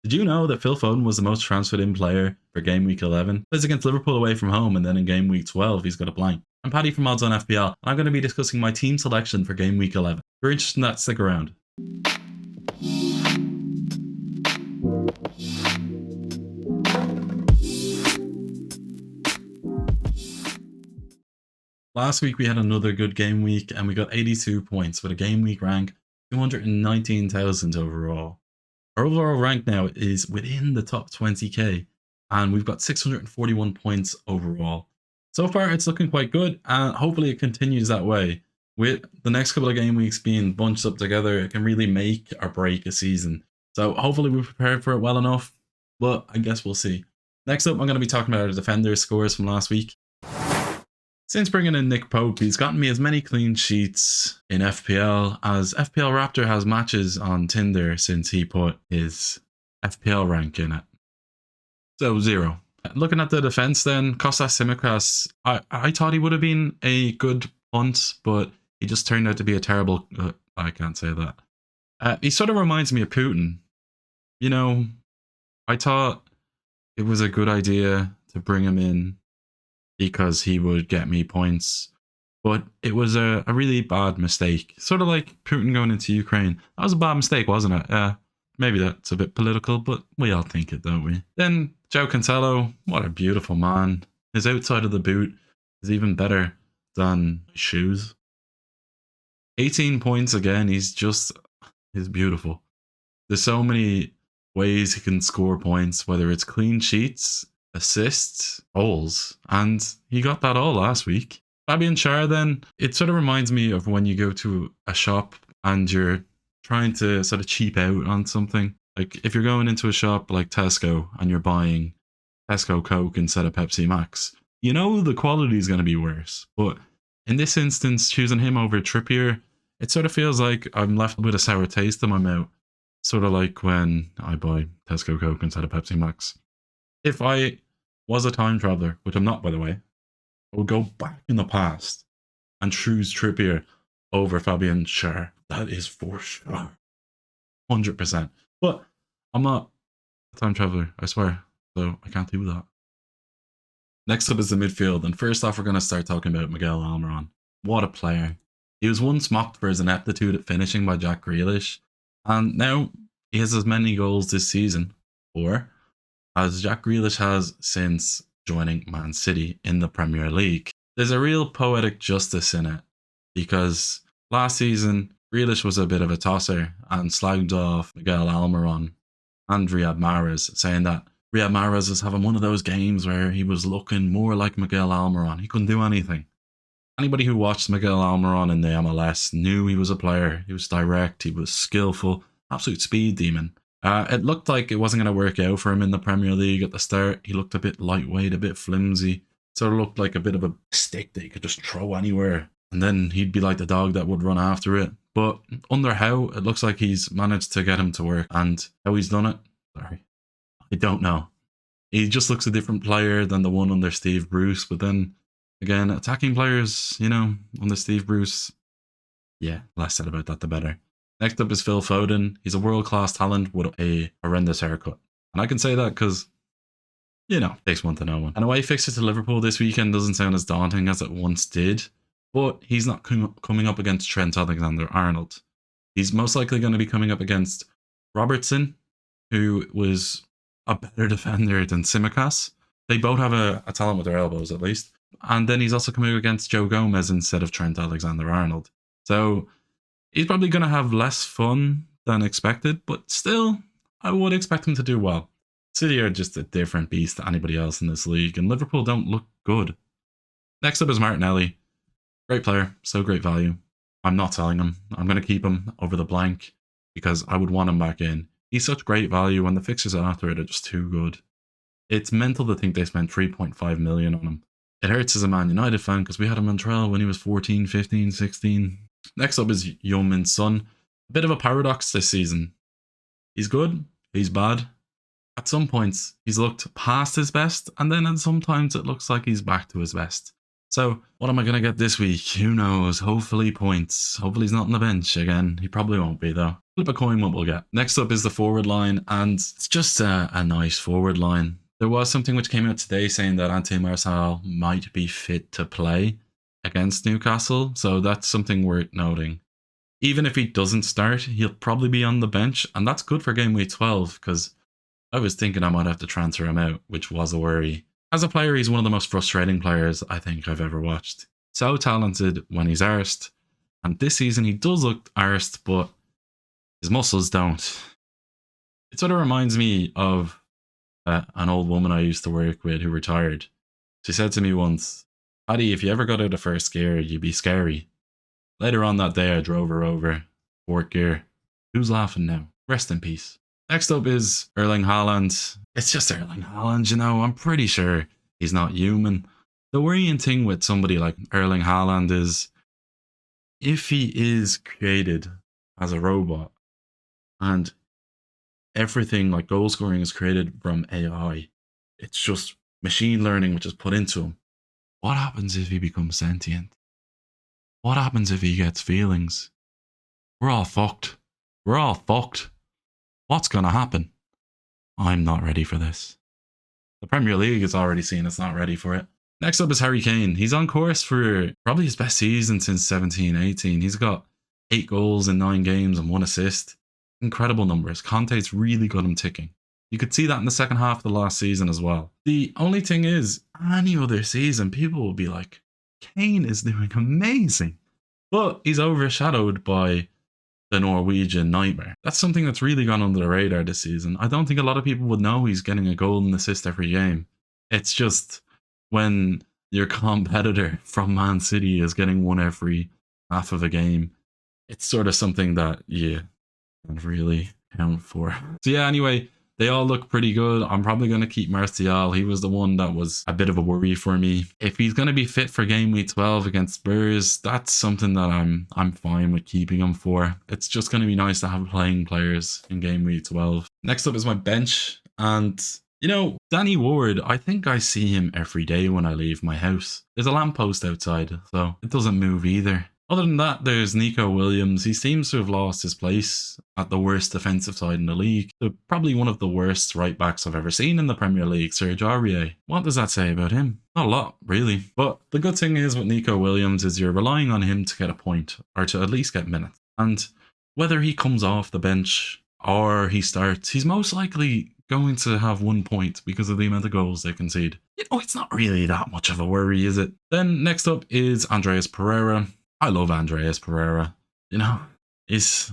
Did you know that Phil Foden was the most transferred in player for game week 11? Plays against Liverpool away from home, and then in game week 12, he's got a blank. I'm Paddy from OddsOnFPL, and I'm going to be discussing my team selection for game week 11. If you're interested in that, stick around. Last week we had another good game week, and we got 82 points with a game week rank 219,000 overall. Our overall rank now is within the top 20k, and we've got 641 points overall. So far, it's looking quite good, and hopefully it continues that way. With the next couple of game weeks being bunched up together, it can really make or break a season. So hopefully we're prepared for it well enough, but I guess we'll see. Next up, I'm going to be talking about our defenders' scores from last week. Since bringing in Nick Pope, he's gotten me as many clean sheets in FPL as FPL Raptor has matches on Tinder since he put his FPL rank in it. So 0. Looking at the defense then, Kostas Tsimikas, I thought he would have been a good punt, but he just turned out to be a terrible... I can't say that. He sort of reminds me of Putin. You know, I thought it was a good idea to bring him in because he would get me points. But it was a really bad mistake. Sort of like Putin going into Ukraine. That was a bad mistake, wasn't it? Maybe that's a bit political, but we all think it, don't we? Then Joe Cancelo, what a beautiful man. His outside of the boot is even better than his shoes. 18 points again, he's beautiful. There's so many ways he can score points, whether it's clean sheets, assists, goals, and he got that all last week. Fabian Schär then, it sort of reminds me of when you go to a shop and you're trying to sort of cheap out on something. Like if you're going into a shop like Tesco and you're buying Tesco Coke instead of Pepsi Max, you know the quality is going to be worse. But in this instance, choosing him over Trippier, it sort of feels like I'm left with a sour taste in my mouth. Sort of like when I buy Tesco Coke instead of Pepsi Max. If I was a time traveler, which I'm not, by the way, I would go back in the past and choose Trippier over Fabian Schär. That is for sure. 100%. But I'm not a time traveler, I swear. So I can't do that. Next up is the midfield. And first off, we're going to start talking about Miguel Almiron. What a player. He was once mocked for his ineptitude at finishing by Jack Grealish. And now he has as many goals this season, or as Jack Grealish has since joining Man City in the Premier League. There's a real poetic justice in it, because last season, Grealish was a bit of a tosser and slagged off Miguel Almiron and Riyad Mahrez, saying that Riyad Mahrez was having one of those games where he was looking more like Miguel Almiron. He couldn't do anything. Anybody who watched Miguel Almiron in the MLS knew he was a player. He was direct, he was skillful, absolute speed demon. It looked like it wasn't going to work out for him in the Premier League at the start. He looked a bit lightweight, a bit flimsy. Sort of looked like a bit of a stick that you could just throw anywhere. And then he'd be like the dog that would run after it. But under Howe, it looks like he's managed to get him to work. And how he's done it? Sorry. I don't know. He just looks a different player than the one under Steve Bruce. But then, again, attacking players, you know, under Steve Bruce. Yeah, less said about that, the better. Next up is Phil Foden. He's a world-class talent with a horrendous haircut. And I can say that because, you know, takes one to know one. And away fixture to Liverpool this weekend doesn't sound as daunting as it once did. But he's not coming up against Trent Alexander-Arnold. He's most likely going to be coming up against Robertson, who was a better defender than Tsimikas. They both have a talent with their elbows, at least. And then he's also coming up against Joe Gomez instead of Trent Alexander-Arnold. So he's probably going to have less fun than expected, but still, I would expect him to do well. City are just a different beast to anybody else in this league, and Liverpool don't look good. Next up is Martinelli. Great player, so great value. I'm not selling him. I'm going to keep him over the blank because I would want him back in. He's such great value, and the fixtures after it are just too good. It's mental to think they spent 3.5 million on him. It hurts as a Man United fan because we had him on trial when he was 14, 15, 16. Next up is Heung-min Son. A bit of a paradox this season. He's good, he's bad. At some points, he's looked past his best, and then sometimes it looks like he's back to his best. So what am I going to get this week? Who knows? Hopefully points. Hopefully he's not on the bench again. He probably won't be though. Flip a coin what we'll get. Next up is the forward line, and it's just a nice forward line. There was something which came out today saying that Ante Marçal might be fit to play against Newcastle. So that's something worth noting. Even if he doesn't start, he'll probably be on the bench, and that's good for game week 12 because I was thinking I might have to transfer him out, which was a worry. As a player, he's one of the most frustrating players I think I've ever watched. So talented when he's arsed, and this season he does look arsed, but his muscles don't. It sort of reminds me of an old woman I used to work with who retired. She said to me once, "Paddy, if you ever got out of first gear, you'd be scary." Later on that day, I drove her over fourth gear. Who's laughing now? Rest in peace. Next up is Erling Haaland. It's just Erling Haaland, you know. I'm pretty sure he's not human. The worrying thing with somebody like Erling Haaland is if he is created as a robot and everything like goal scoring is created from AI, it's just machine learning which is put into him. What happens if he becomes sentient? What happens if he gets feelings? We're all fucked. We're all fucked. What's going to happen? I'm not ready for this. The Premier League has already seen it's not ready for it. Next up is Harry Kane. He's on course for probably his best season since 17-18. He's got 8 goals in 9 games and 1 assist. Incredible numbers. Conte's really got him ticking. You could see that in the second half of the last season as well. The only thing is, any other season, people will be like, Kane is doing amazing. But he's overshadowed by the Norwegian nightmare. That's something that's really gone under the radar this season. I don't think a lot of people would know he's getting a goal and assist every game. It's just when your competitor from Man City is getting one every half of a game, it's sort of something that you can't really count for. So yeah, anyway, they all look pretty good. I'm probably going to keep Martial. He was the one that was a bit of a worry for me. If he's going to be fit for game week 12 against Spurs, that's something that I'm fine with keeping him for. It's just going to be nice to have playing players in game week 12. Next up is my bench. And, you know, Danny Ward, I think I see him every day when I leave my house. There's a lamppost outside, so it doesn't move either. Other than that, there's Nico Williams. He seems to have lost his place at the worst defensive side in the league. So probably one of the worst right backs I've ever seen in the Premier League, Serge Aurier. What does that say about him? Not a lot, really. But the good thing is with Nico Williams is you're relying on him to get a point, or to at least get minutes. And whether he comes off the bench or he starts, he's most likely going to have 1 point because of the amount of goals they concede. You know, it's not really that much of a worry, is it? Then next up is Andreas Pereira. I love Andreas Pereira. You know, I just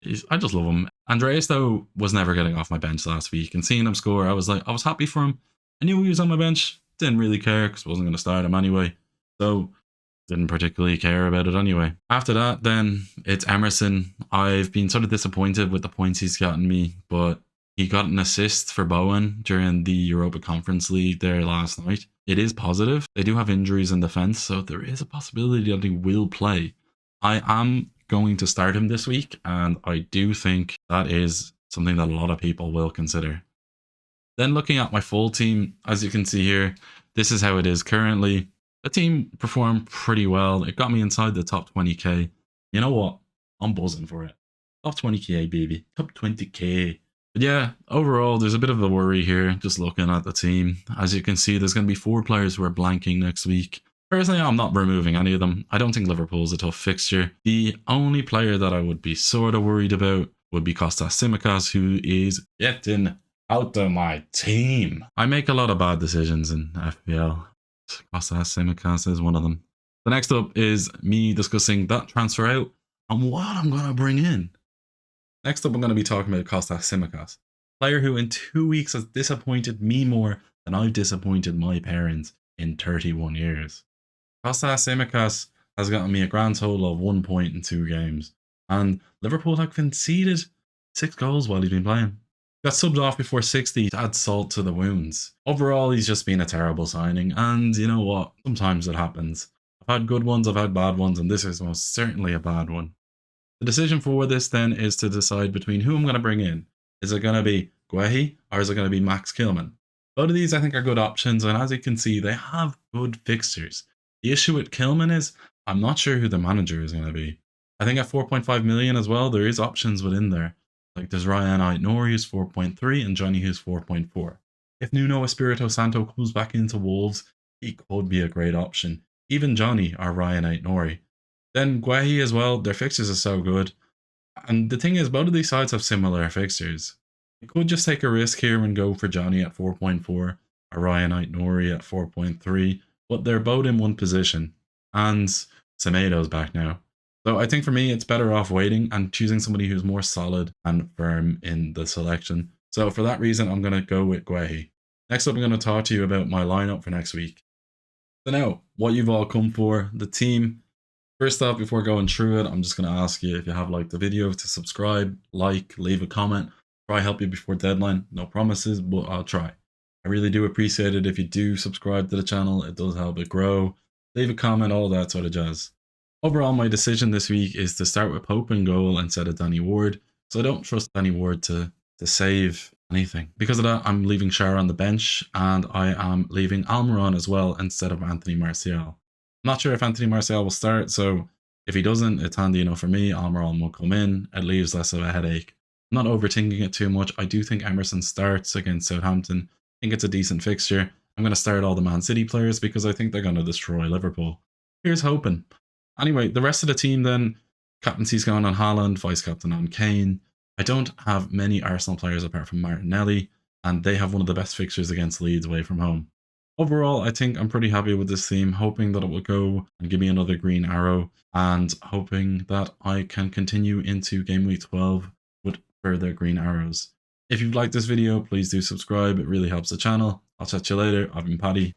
love him. Andreas, though, was never getting off my bench last week, and seeing him score, I was happy for him. I knew he was on my bench, didn't really care because I wasn't going to start him anyway, so didn't particularly care about it anyway. After that, then it's Emerson. I've been sort of disappointed with the points he's gotten me, but he got an assist for Bowen during the Europa Conference League there last night. It is positive. They do have injuries in defence, so there is a possibility that he will play. I am going to start him this week, and I do think that is something that a lot of people will consider. Then looking at my full team, as you can see here, this is how it is currently. The team performed pretty well. It got me inside the top 20k. You know what? I'm buzzing for it. Top 20k, baby. Top 20k. But yeah, overall, there's a bit of a worry here, just looking at the team. As you can see, there's going to be 4 players who are blanking next week. Personally, I'm not removing any of them. I don't think Liverpool's a tough fixture. The only player that I would be sort of worried about would be Kostas Tsimikas, who is getting out of my team. I make a lot of bad decisions in FPL. Kostas Tsimikas is one of them. The next up is me discussing that transfer out and what I'm going to bring in. Next up, I'm going to be talking about Kostas Tsimikas, player who in 2 weeks has disappointed me more than I've disappointed my parents in 31 years. Kostas Tsimikas has gotten me a grand total of 1 point in 2 games, and Liverpool have conceded 6 goals while he's been playing. Got subbed off before 60 to add salt to the wounds. Overall, he's just been a terrible signing, and you know what? Sometimes it happens. I've had good ones, I've had bad ones, and this is most certainly a bad one. The decision for this then is to decide between who I'm going to bring in. Is it going to be Guehi or is it going to be Max Kilman? Both of these I think are good options, and as you can see, they have good fixtures. The issue with Kilman is I'm not sure who the manager is going to be. I think at 4.5 million as well, there is options within there. Like there's Ryan Aït-Nouri who's 4.3 and Johnny who's 4.4. If Nuno Espirito Santo comes back into Wolves, he could be a great option. Even Johnny or Ryan Aït-Nouri. Then Guehi as well, their fixtures are so good. And the thing is, both of these sides have similar fixtures. You could just take a risk here and go for Johnny at 4.4 or Ryan Aït-Nouri at 4.3, but they're both in one position. And Semedo's back now. So I think for me, it's better off waiting and choosing somebody who's more solid and firm in the selection. So for that reason, I'm going to go with Guehi. Next up, I'm going to talk to you about my lineup for next week. So now, what you've all come for, the team. First off, before going through it, I'm just going to ask you if you have liked the video to subscribe, like, leave a comment. Try help you before deadline. No promises, but I'll try. I really do appreciate it if you do subscribe to the channel. It does help it grow. Leave a comment, all that sort of jazz. Overall, my decision this week is to start with Pope in goal instead of Danny Ward. So I don't trust Danny Ward to save anything. Because of that, I'm leaving Schär on the bench and I am leaving Almiron as well instead of Anthony Martial. I'm not sure if Anthony Martial will start, so if he doesn't, it's handy enough for me. Almiron will come in. It leaves less of a headache. I'm not overthinking it too much. I do think Emerson starts against Southampton. I think it's a decent fixture. I'm going to start all the Man City players because I think they're going to destroy Liverpool. Here's hoping. Anyway, the rest of the team then, captaincy's going on Haaland, vice-captain on Kane. I don't have many Arsenal players apart from Martinelli, and they have one of the best fixtures against Leeds away from home. Overall, I think I'm pretty happy with this team, hoping that it will go and give me another green arrow, and hoping that I can continue into Game Week 12 with further green arrows. If you've liked this video, please do subscribe. It really helps the channel. I'll chat to you later. I've been Paddy.